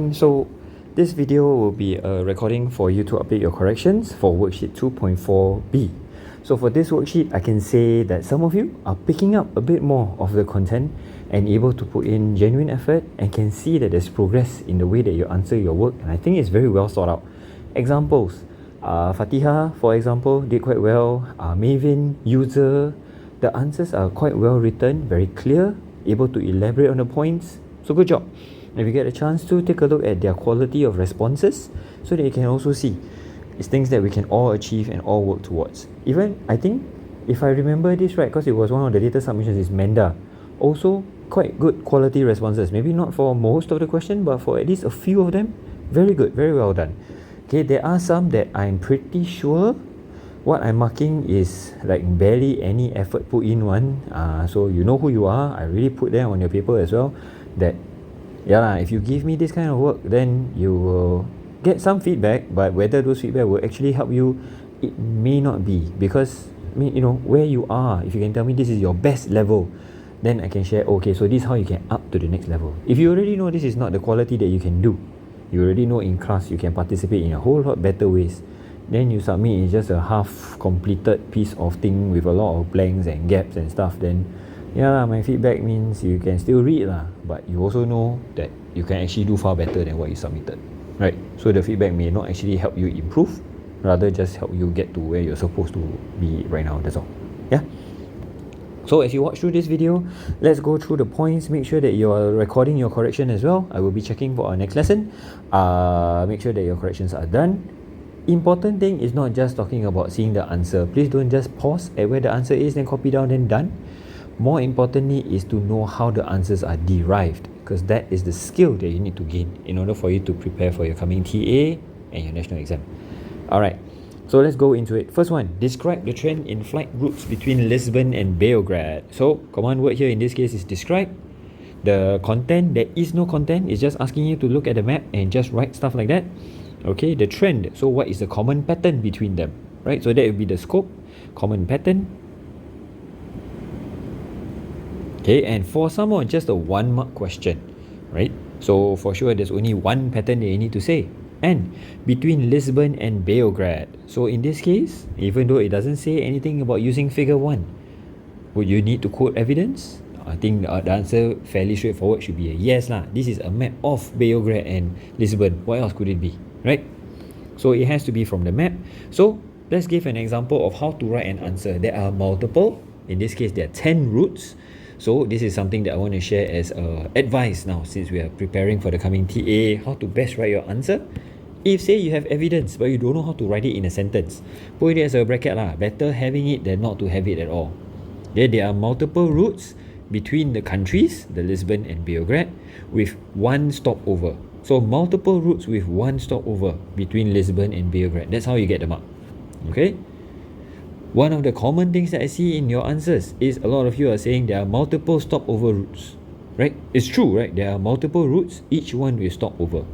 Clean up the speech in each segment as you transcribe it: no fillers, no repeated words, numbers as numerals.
So this video will be a recording for you to update your corrections for worksheet 2.4b. So for this worksheet, I can say that some of you are picking up a bit more of the content and able to put in genuine effort and can see that there's progress in the way that you answer your work, and I think it's very well thought out. Examples, Fatiha, for example, did quite well. Mavin, user, the answers are quite well written, very clear, able to elaborate on the points. So good job. If you get a chance to, take a look at their quality of responses so that you can also see it's things that we can all achieve and all work towards. Even, I think, if I remember this right, because it was one of the latest submissions, is Menda. Also, quite good quality responses. Maybe not for most of the question, but for at least a few of them, very good, very well done. Okay, there are some that I'm pretty sure what I'm marking is like barely any effort put in one. So you know who you are. I really put them on your paper as well. That if you give me this kind of work, then you will get some feedback, but whether those feedback will actually help you, it may not be, because where you are, if you can tell me this is your best level, then I can share, okay, so this is how you can up to the next level. If you already know this is not the quality that you can do, you already know in class you can participate in a whole lot better ways, then you submit is just a half completed piece of thing with a lot of blanks and gaps and stuff, then my feedback means you can still read but you also know that you can actually do far better than what you submitted, right? So the feedback may not actually help you improve, rather just help you get to where you're supposed to be right now. That's all. So as you watch through this video, let's go through the points. Make sure that you're recording your correction as well. I will be checking for our next lesson. Make sure that your corrections are done. Important thing is not just talking about seeing the answer. Please don't just pause at where the answer is, then copy down, then done. More importantly is to know how the answers are derived, because that is the skill that you need to gain in order for you to prepare for your coming TA and your national exam. Alright, so let's go into it. First one, describe the trend in flight routes between Lisbon and Beograd. So command word here in this case is describe. The content, there is no content, it's just asking you to look at the map and just write stuff like that. Okay, the trend, so what is the common pattern between them, right? So that will be the scope, common pattern. Okay, and for some more, just a 1 mark question, right? So for sure, there's only one pattern that you need to say. And between Lisbon and Beograd. So in this case, even though it doesn't say anything about using figure 1, would you need to quote evidence? I think the answer fairly straightforward should be a yes lah. This is a map of Beograd and Lisbon. What else could it be, right? So it has to be from the map. So let's give an example of how to write an answer. There are multiple. In this case, there are 10 routes. So this is something that I want to share as advice now, since we are preparing for the coming TA, how to best write your answer. If say you have evidence but you don't know how to write it in a sentence, put it as a bracket lah. Better having it than not to have it at all. There are multiple routes between the countries, the Lisbon and Beograd, with one stopover. So multiple routes with one stopover between Lisbon and Beograd. That's how you get the mark. Okay? One of the common things that I see in your answers is a lot of you are saying there are multiple stopover routes, right? It's true, right? There are multiple routes, each one with stopover.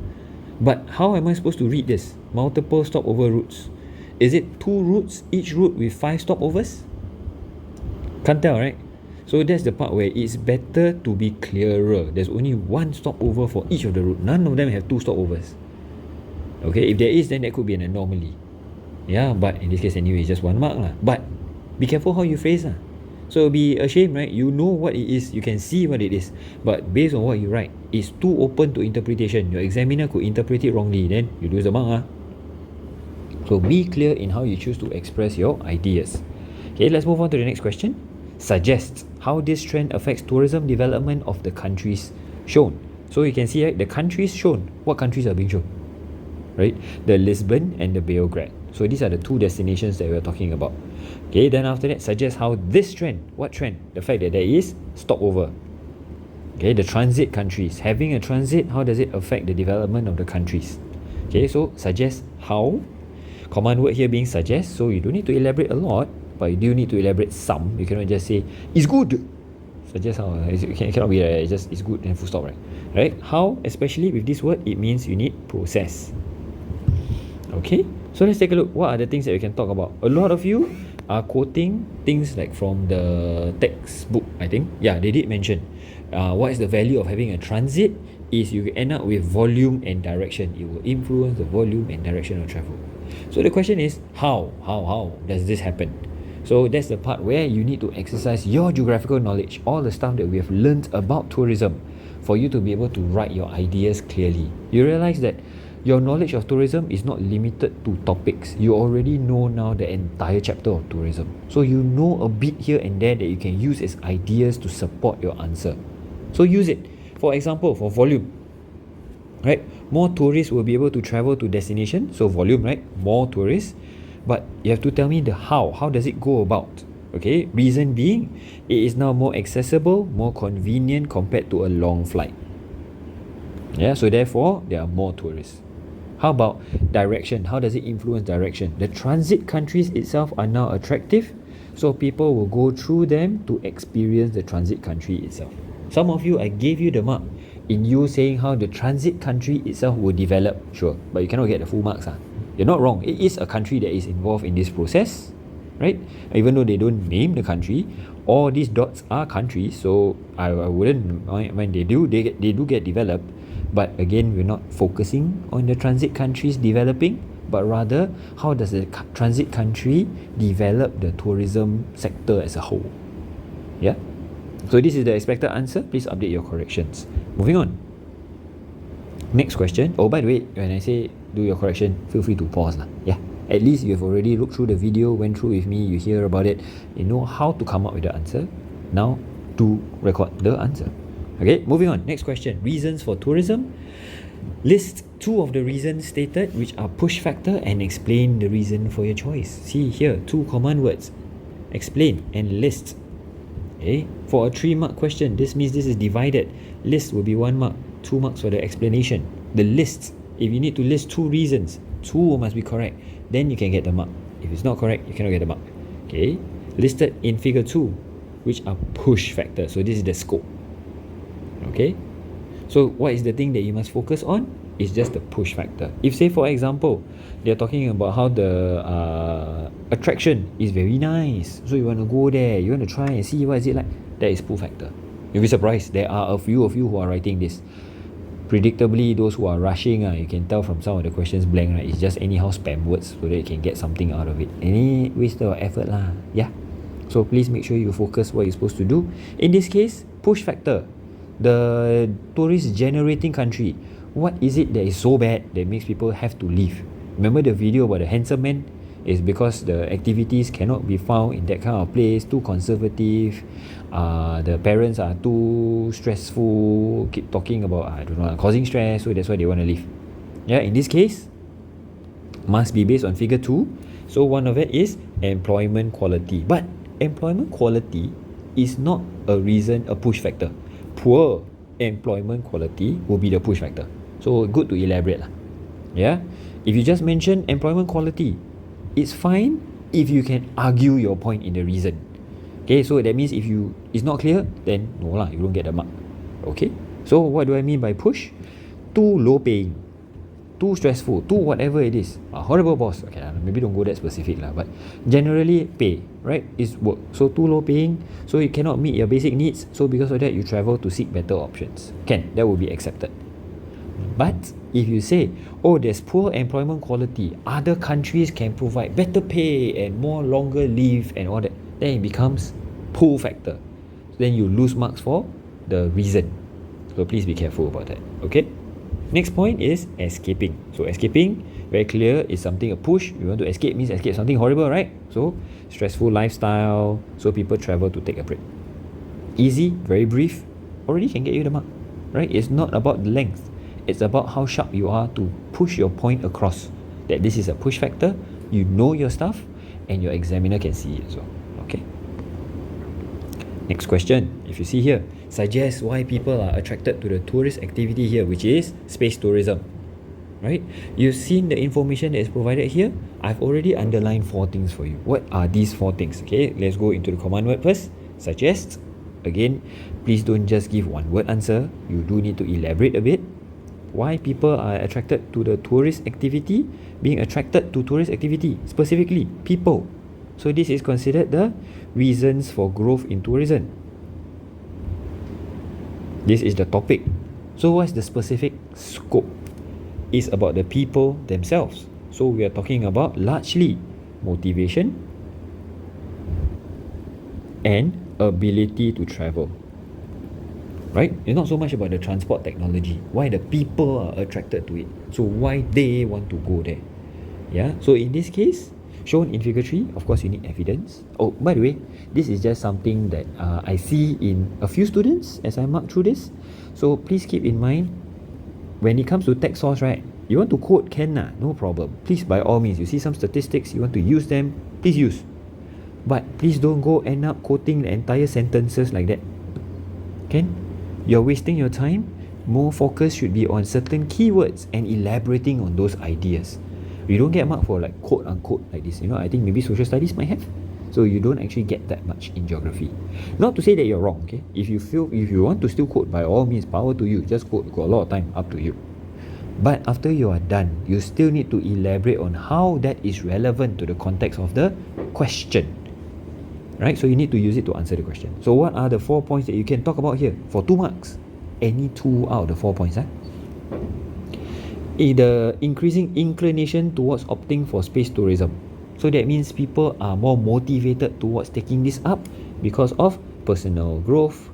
But how am I supposed to read this? Multiple stopover routes. Is it 2 routes, each route with 5 stopovers? Can't tell, right? So that's the part where it's better to be clearer. There's only one stopover for each of the route. None of them have 2 stopovers. Okay, if there is, then that could be an anomaly. But in this case anyway, it's just 1 mark lah. But be careful how you phrase lah. So be ashamed, right? You know what it is, you can see what it is, but based on what you write, it's too open to interpretation. Your examiner could interpret it wrongly, then you lose the mark lah. So be clear in how you choose to express your ideas. Okay, let's move on to the next question. Suggest how this trend affects tourism development of the countries shown. So you can see, right, the countries shown. What countries are being shown? Right? The Lisbon and the Beograd. So these are the 2 destinations that we're talking about. Okay, then after that, suggest how this trend, what trend? The fact that there is stopover. Okay, the transit countries. Having a transit, how does it affect the development of the countries? Okay, so suggest how. Command word here being suggest, so you don't need to elaborate a lot, but you do need to elaborate some. You cannot just say, it's good. Suggest how. It cannot be it's just, it's good and full stop, right? How, especially with this word, it means you need process. Okay, so let's take a look. What are the things that we can talk about? A lot of you are quoting things like from the textbook, I think. They did mention what is the value of having a transit is you end up with volume and direction. It will influence the volume and direction of travel. So the question is, how does this happen? So that's the part where you need to exercise your geographical knowledge, all the stuff that we have learned about tourism, for you to be able to write your ideas clearly. You realize that your knowledge of tourism is not limited to topics. You already know now the entire chapter of tourism. So you know a bit here and there that you can use as ideas to support your answer. So use it. For example, for volume, right? More tourists will be able to travel to destination. So volume, right? More tourists. But you have to tell me the how. How does it go about? Okay, reason being, it is now more accessible, more convenient compared to a long flight. Yeah, so therefore, there are more tourists. How about direction? How does it influence direction? The transit countries itself are now attractive, so people will go through them to experience the transit country itself. Some of you, I gave you the mark in you saying how the transit country itself will develop, sure, but you cannot get the full marks. You're not wrong. It is a country that is involved in this process, right? Even though they don't name the country, all these dots are countries, so I wouldn't mind when they do get developed. But again, we're not focusing on the transit countries developing, but rather how does the transit country develop the tourism sector as a whole. Yeah. So this is the expected answer. Please update your corrections. Moving on. Next question. Oh, by the way, when I say do your correction, feel free to pause lah. Yeah. At least you have already looked through the video, went through with me, you hear about it, you know how to come up with the answer. Now, to record the answer. Okay, moving on. Next question. Reasons for tourism. List 2 of the reasons stated which are push factor and explain the reason for your choice. See here, 2 command words. Explain and list. Okay, for a 3-mark question, this means this is divided. List will be 1 mark, 2 marks for the explanation. The list, if you need to list 2 reasons, 2 must be correct, then you can get the mark. If it's not correct, you cannot get the mark. Okay, listed in figure 2, which are push factors. So this is the scope. Okay, so what is the thing that you must focus on? It's just the push factor. If say for example, they're talking about how the attraction is very nice, so you want to go there, you want to try and see what is it like, that is pull factor. You'll be surprised, there are a few of you who are writing this. Predictably, those who are rushing, you can tell from some of the questions blank, right? It's just anyhow spam words so that you can get something out of it. Any waste of effort lah. Yeah. So please make sure you focus what you're supposed to do. In this case, push factor. The tourist generating country. What is it that is so bad that makes people have to leave? Remember the video about the handsome man? It's because the activities cannot be found in that kind of place, too conservative, the parents are too stressful, keep talking about, I don't know, causing stress, so that's why they want to leave. Yeah, in this case, must be based on figure 2. So one of it is employment quality. But employment quality is not a reason, a push factor. Poor employment quality will be the push factor. So good to elaborate lah. Yeah, if you just mention employment quality, it's fine if you can argue your point in the reason. Okay, so that means if it's not clear, then no lah, you don't get the mark. Okay, so what do I mean by push? Too low paying, too stressful, too whatever it is. A horrible boss. Okay, maybe don't go that specific lah, but generally pay, right, is work. So too low paying, so you cannot meet your basic needs, so because of that you travel to seek better options. That will be accepted. But if you say, oh, there's poor employment quality, other countries can provide better pay and more longer leave and all that, then it becomes pull factor. Then you lose marks for the reason. So please be careful about that. Okay. Next point is escaping. So escaping, very clear, is something a push. You want to escape means escape something horrible, right? So stressful lifestyle, so people travel to take a break. Easy, very brief, already can get you the mark, right? It's not about the length. It's about how sharp you are to push your point across. That this is a push factor, you know your stuff, and your examiner can see it. So, okay. Next question, if you see here, suggest why people are attracted to the tourist activity here, which is space tourism. Right? You've seen the information that is provided here. I've already underlined 4 things for you. What are these 4 things? Okay, let's go into the command word first. Suggest. Again, please don't just give one word answer. You do need to elaborate a bit. Why people are attracted to the tourist activity? Being attracted to tourist activity, specifically people. So this is considered the reasons for growth in tourism. This is the topic. So what's the specific scope? It's about the people themselves. So we are talking about largely motivation and ability to travel. Right? It's not so much about the transport technology. Why the people are attracted to it. So why they want to go there. Yeah. So in this case, shown in figure 3, of course you need evidence. Oh, by the way, this is just something that I see in a few students as I mark through this. So please keep in mind, when it comes to text source, right, you want to quote, can nah, no problem. Please, by all means, you see some statistics, you want to use them, please use. But please don't go end up quoting the entire sentences like that. Can? You're wasting your time. More focus should be on certain keywords and elaborating on those ideas. You don't get marked for like quote unquote like this. I think maybe social studies might have. So you don't actually get that much in geography. Not to say that you're wrong, okay? If you want to still quote, by all means, power to you. Just quote. Got a lot of time, up to you. But after you are done, you still need to elaborate on how that is relevant to the context of the question. Right? So you need to use it to answer the question. So what are the 4 points that you can talk about here for 2 marks? Any 2 out of the 4 points, huh? The increasing inclination towards opting for space tourism. So that means people are more motivated towards taking this up because of personal growth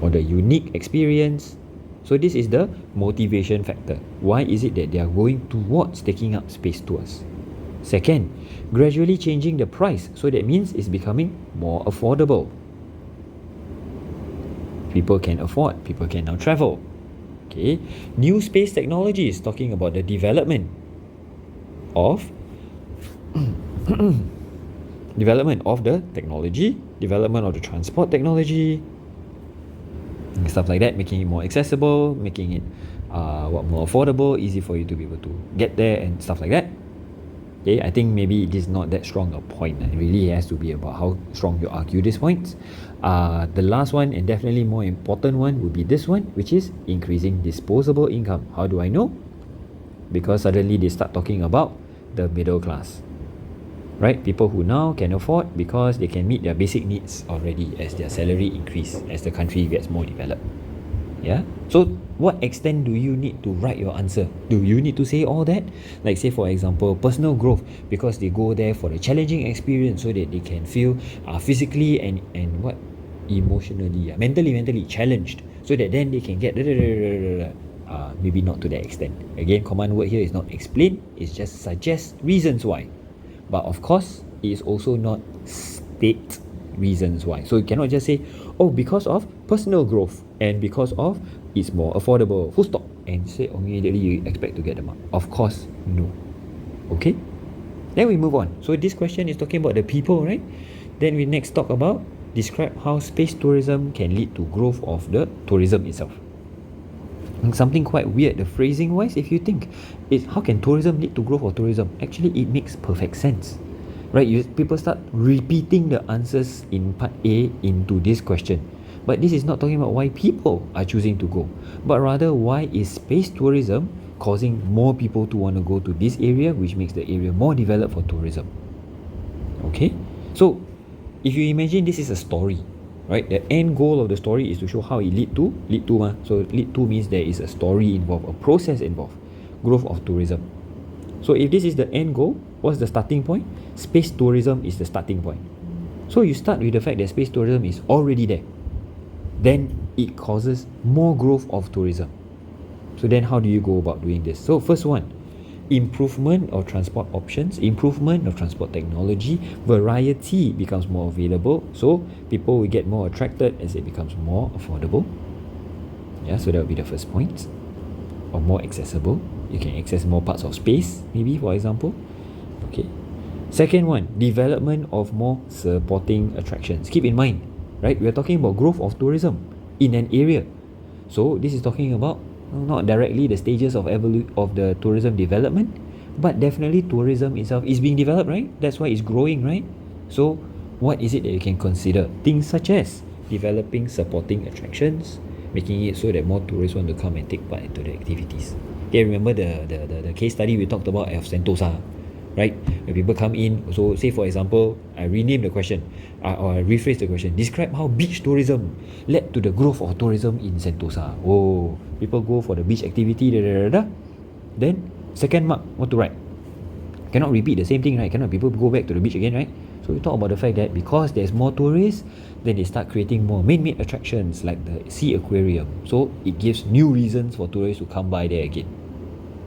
or the unique experience. So this is the motivation factor. Why is it that they are going towards taking up space tours? Second, gradually changing the price. So that means it's becoming more affordable. People can afford, people can now travel. Okay. New space technologies, talking about the development of development of the technology, development of the transport technology, stuff like that, making it more accessible, making it more affordable, easy for you to be able to get there and stuff like that. Okay, I think maybe it is not that strong a point. It really has to be about how strong you argue these points. The last one, and definitely more important one, would be this one, which is increasing disposable income. How do I know? Because suddenly they start talking about the middle class. Right? People who now can afford because they can meet their basic needs already as their salary increase, as the country gets more developed. Yeah. So what extent do you need to write your answer? Do you need to say all that? Like say for example, personal growth, because they go there for a challenging experience so that they can feel physically and what emotionally, mentally challenged, so that then they can get maybe not to that extent. Again, command word here is not explain, it's just suggest reasons why. But of course, it is also not state reasons why. So you cannot just say, oh, because of personal growth and because of it's more affordable, full stop, and say immediately you expect to get the mark. Of course, no. Okay? Then we move on. So this question is talking about the people, right? Then we next talk about describe how space tourism can lead to growth of the tourism itself. And something quite weird, the phrasing wise, if you think, is how can tourism lead to growth of tourism? Actually, it makes perfect sense. Right? People start repeating the answers in part A into this question. But this is not talking about why people are choosing to go, but rather why is space tourism causing more people to want to go to this area, which makes the area more developed for tourism. Okay? So, if you imagine this is a story, right? The end goal of the story is to show how it lead to So lead to means there is a story involved, a process involved, growth of tourism. So if this is the end goal, what's the starting point? Space tourism is the starting point. So you start with the fact that space tourism is already there. Then it causes more growth of tourism. So then how do you go about doing this? So first one, improvement of transport options, improvement of transport technology, variety becomes more available, so people will get more attracted as it becomes more affordable. Yeah, so that would be the first point. Or more accessible. You can access more parts of space, maybe, for example. Okay. Second one, development of more supporting attractions. Keep in mind, right, we are talking about growth of tourism in an area. So this is talking about not directly the stages of the tourism development, but definitely tourism itself is being developed, right? That's why it's growing, right? So what is it that you can consider? Things such as developing supporting attractions, making it so that more tourists want to come and take part into the activities. Okay, remember the case study we talked about of Sentosa, right? When people come in, so say for example, I rename the question, or I rephrase the question. Describe how beach tourism led to the growth of tourism in Sentosa. Oh, people go for the beach activity, Then second mark, what to write? Cannot repeat the same thing, right? Cannot people go back to the beach again, right? So we talk about the fact that because there's more tourists, then they start creating more man-made attractions like the sea aquarium. So it gives new reasons for tourists to come by there again.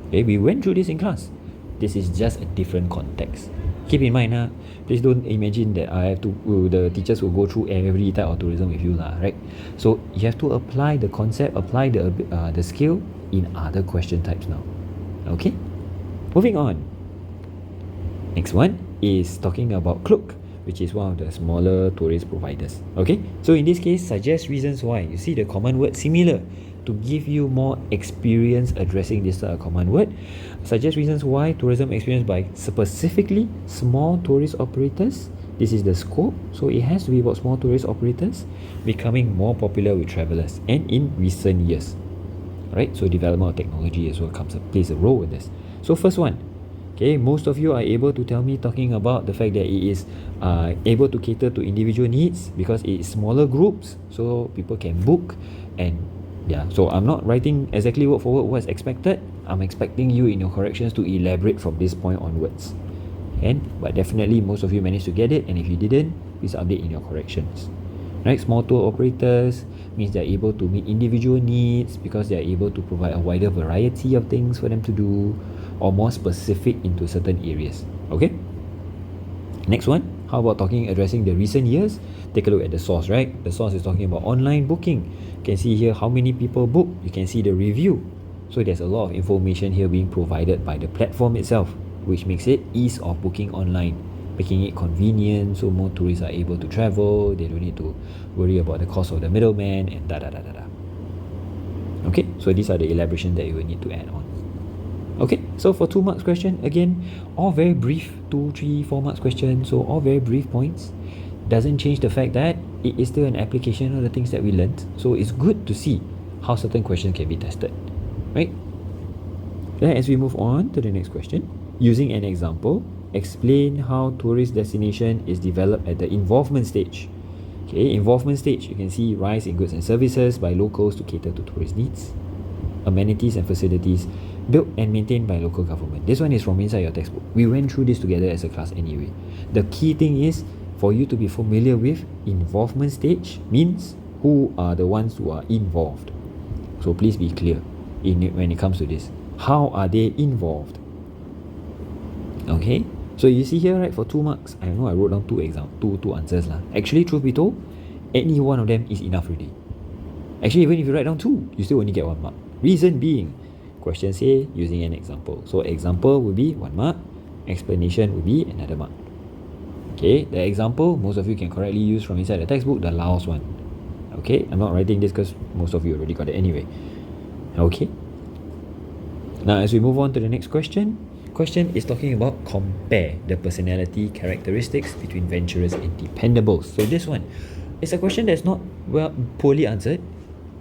Okay, we went through this in class. This is just a different context. Keep in mind, please don't imagine that I have to, the teachers will go through every type of tourism with you, right? So you have to apply the concept, apply the skill in other question types now. Okay, moving on. Next one is talking about Klook, which is one of the smaller tourist providers. Okay, so in this case, suggest reasons why. You see the command word similar to give you more experience addressing this command word. Suggest reasons why tourism experienced by specifically small tourist operators. This is the scope, so it has to be about small tourist operators becoming more popular with travelers and in recent years. Right, so development of technology as well plays a role in this. So first one, okay, most of you are able to tell me talking about the fact that it is able to cater to individual needs because it is smaller groups, so people can book. And yeah, so I'm not writing exactly word for word what's expected. I'm expecting you in your corrections to elaborate from this point onwards. But definitely most of you managed to get it, and if you didn't, please update in your corrections. Right, small tour operators means they're able to meet individual needs because they're able to provide a wider variety of things for them to do, or more specific into certain areas. Okay, next one, how about addressing the recent years? Take a look at the source, right? The source is talking about online booking. You can see here how many people book. You can see the review. So there's a lot of information here being provided by the platform itself, which makes it ease of booking online, making it convenient so more tourists are able to travel. They don't need to worry about the cost of the middleman and Okay, so these are the elaborations that you will need to add on. Okay, so for 2 marks question, again, all very brief, 2, 3, 4 marks question, so all very brief points. Doesn't change the fact that it is still an application of the things that we learned. So it's good to see how certain questions can be tested, right? Then as we move on to the next question, using an example, explain how tourist destination is developed at the involvement stage. Okay, involvement stage, you can see rise in goods and services by locals to cater to tourist needs. Amenities and facilities built and maintained by local government. This one is from inside your textbook. We went through this together as a class anyway. The key thing is for you to be familiar with involvement stage means who are the ones who are involved. So please be clear when it comes to this. How are they involved? Okay, so you see here, right, for 2 marks, I know I wrote down two answers lah. Actually, truth be told, any one of them is enough already. Actually, even if you write down 2, you still only get 1 mark. Reason being, question say using an example. So example will be 1 mark, explanation will be another mark. Okay, the example, most of you can correctly use from inside the textbook, the Laos one. Okay, I'm not writing this because most of you already got it anyway. Okay, now as we move on to the next question is talking about compare the personality characteristics between venturers and dependables. So this one is a question that's not poorly answered,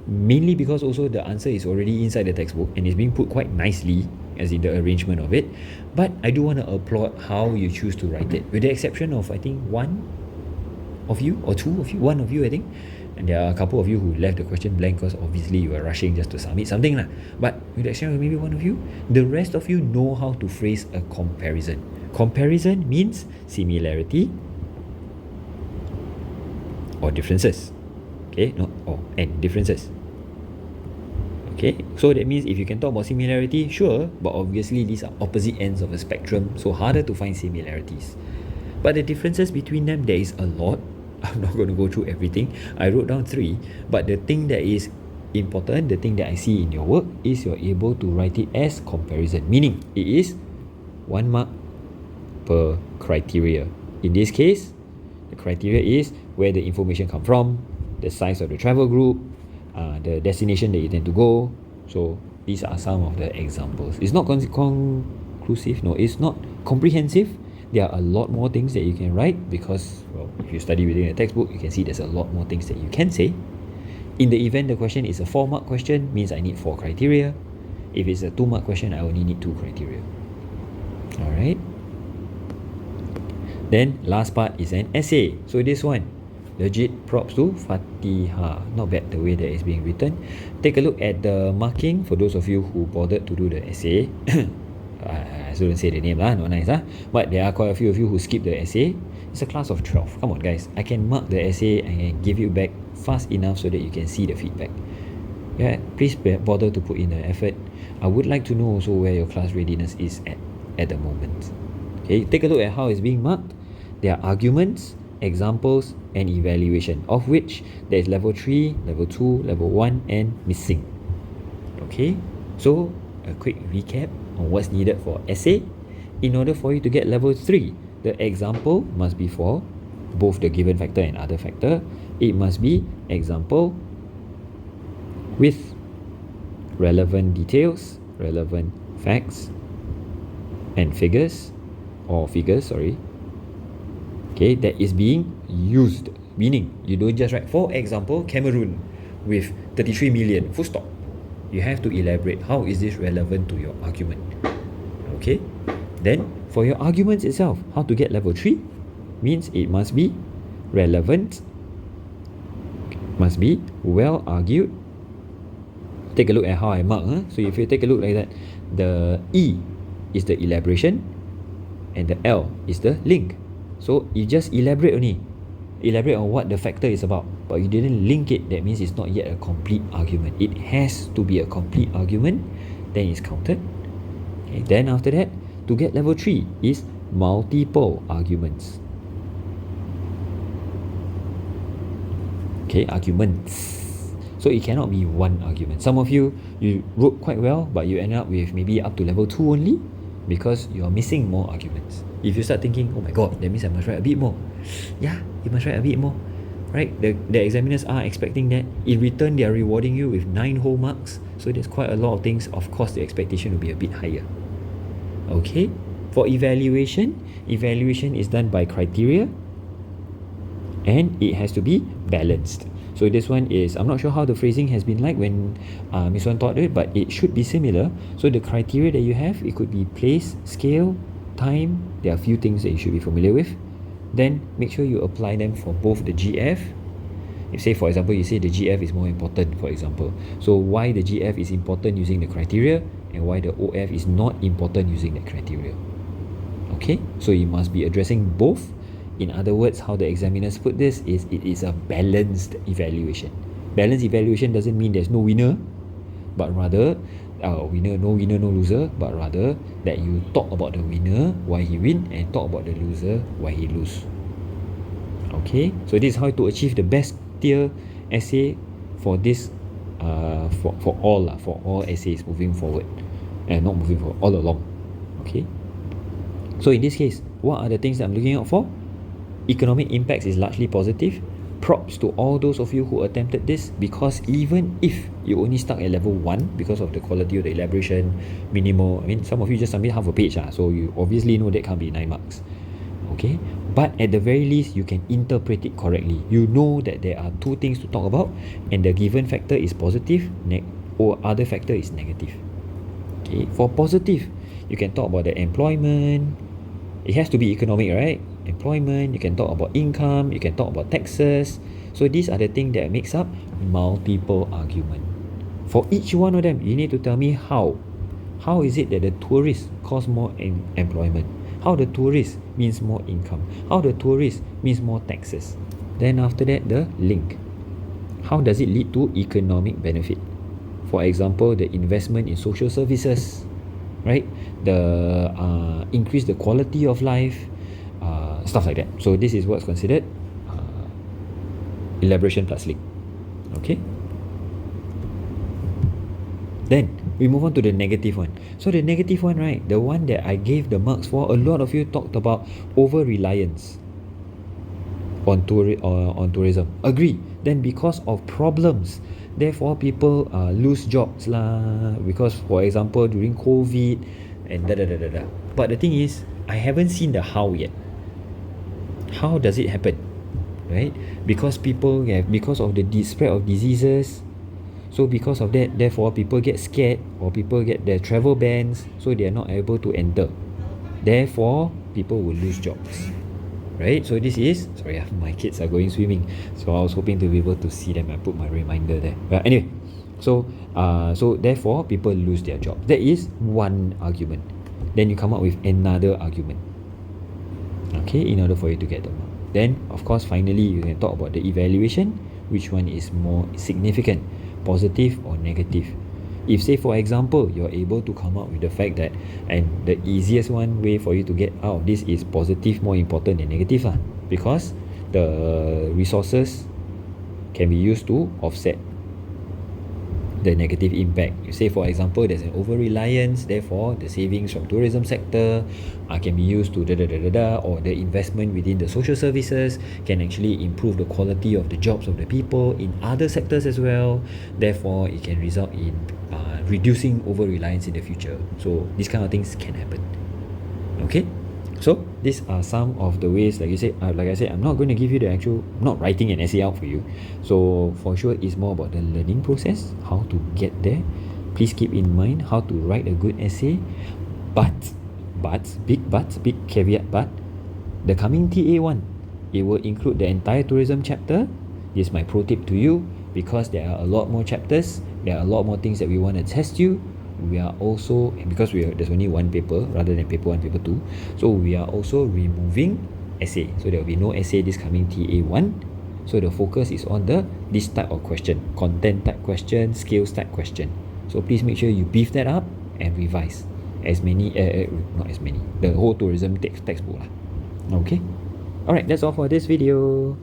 mainly because also the answer is already inside the textbook and is being put quite nicely as in the arrangement of it. But I do want to applaud how you choose to write it, with the exception of I think 1 of you or 2 of you, 1 of you I think, and there are a couple of you who left the question blank because obviously you were rushing just to submit something lah. But with the exception of maybe 1 of you, the rest of you know how to phrase a comparison. Comparison means similarity or differences. Okay, and differences. Okay, so that means if you can talk about similarity, sure, but obviously these are opposite ends of a spectrum, so harder to find similarities. But the differences between them, there is a lot. I'm not going to go through everything. I wrote down 3, but the thing that is important, the thing that I see in your work is you're able to write it as comparison, meaning it is 1 mark per criteria. In this case, the criteria is where the information come from, the size of the travel group, the destination that you tend to go. So these are some of the examples. It's not conclusive, no, it's not comprehensive. There are a lot more things that you can write because, well, if you study within a textbook, you can see there's a lot more things that you can say. In the event the question is a 4 mark question, means I need 4 criteria. If it's a 2 mark question, I only need 2 criteria. Alright. Then last part is an essay. So this one, legit props to Fatiha. Not bad the way that it's being written. Take a look at the marking for those of you who bothered to do the essay. I shouldn't say the name lah, not nice lah. But there are quite a few of you who skipped the essay. It's a class of 12. Come on guys, I can mark the essay and give you back fast enough so that you can see the feedback. Yeah, please bother to put in the effort. I would like to know also where your class readiness is at the moment. Okay, take a look at how it's being marked. There are arguments, examples, and evaluation, of which there is level 3, level 2, level 1, and missing. Okay, so a quick recap on what's needed for essay. In order for you to get level 3, the example must be for both the given factor and other factor. It must be example with relevant details, relevant facts, and figures, okay, that is being used. Meaning, you don't just write, for example, Cameroon with 33 million, full stop. You have to elaborate how is this relevant to your argument. Okay, then for your arguments itself, how to get level 3 means it must be relevant, must be well argued. Take a look at how I mark. So if you take a look like that, the E is the elaboration and the L is the link. So you just elaborate only. Elaborate on what the factor is about, but you didn't link it. That means it's not yet a complete argument. It has to be a complete argument, then it's counted. Okay, then after that, to get level 3 is multiple arguments. Okay, arguments. So it cannot be one argument. Some of you wrote quite well, but you end up with maybe up to level 2 only because you're missing more arguments. If you start thinking, oh my god, that means I must write a bit more. Yeah, you must write a bit more. Right? The examiners are expecting that. In return, they are rewarding you with 9 whole marks. So there's quite a lot of things. Of course, the expectation will be a bit higher. Okay? For evaluation is done by criteria and it has to be balanced. So this one is, I'm not sure how the phrasing has been like when Miss Wan taught it, but it should be similar. So the criteria that you have, it could be place, scale, time. There are a few things that you should be familiar with. Then make sure you apply them for both the GF. If say for example, you say the GF is more important, for example. So why the GF is important using the criteria and why the OF is not important using that criteria. Okay, so you must be addressing both. In other words, how the examiners put this is it is a balanced evaluation. Balanced evaluation doesn't mean there's no winner, but rather no winner, no loser, but rather that you talk about the winner, why he win, and talk about the loser, why he lose. Okay, so this is how to achieve the best tier essay for this for all essays moving forward, and not moving forward, all along. Okay, so in this case, what are the things that I'm looking out for? Economic impacts is largely positive. Props to all those of you who attempted this, because even if you only stuck at level 1 because of the quality of the elaboration, minimal, I mean some of you just submit half a page, so you obviously know that can't be 9 marks. Okay, but at the very least you can interpret it correctly. You know that there are 2 things to talk about and the given factor is positive or other factor is negative. Okay, for positive, you can talk about the employment. It has to be economic, right? Employment, you can talk about income, you can talk about taxes. So these are the things that makes up multiple argument. For each one of them, you need to tell me how. How is it that the tourist cause more employment? How the tourist means more income? How the tourist means more taxes? Then after that, the link. How does it lead to economic benefit? For example, the investment in social services, right? The increase the quality of life, stuff like that. So this is what's considered elaboration plus link. Okay. Then we move on to the negative one. So the negative one, right? The one that I gave the marks for, a lot of you talked about over reliance on tourism. Agree. Then because of problems, therefore people lose jobs lah. Because for example during COVID and da. But the thing is, I haven't seen the how yet. How does it happen? Right? Because because of the spread of diseases. So because of that, therefore people get scared or people get their travel bans, so they are not able to enter. Therefore, people will lose jobs. right? So this is, sorry, my kids are going swimming, so I was hoping to be able to see them. I put my reminder there. But anyway, so therefore people lose their job. That is one argument. Then you come up with another argument, okay, in order for you to get the mark. Then of course finally you can talk about the evaluation, which one is more significant, positive or negative. If say for example you're able to come up with the fact that, and the easiest one way for you to get out of this is positive more important than negative lah, because the resources can be used to offset the negative impact. You say for example there's an over reliance, therefore the savings from tourism sector can be used to or the investment within the social services can actually improve the quality of the jobs of the people in other sectors as well, therefore it can result in reducing over reliance in the future. So these kind of things can happen. Okay, so these are some of the ways, like I said, I'm not going to give you the actual, not writing an essay out for you. So for sure it's more about the learning process, how to get there. Please keep in mind how to write a good essay, but big caveat, but the coming TA1, it will include the entire tourism chapter. This is my pro tip to you, because there are a lot more chapters, there are a lot more things that we want to test you. We are also, because there's only one paper rather than paper 1, paper 2, so we are also removing essay. So there will be no essay this coming TA1. So the focus is on this type of question, content type question, skills type question. So please make sure you beef that up and revise as many, not as many, the whole tourism textbook lah. Okay, alright, that's all for this video.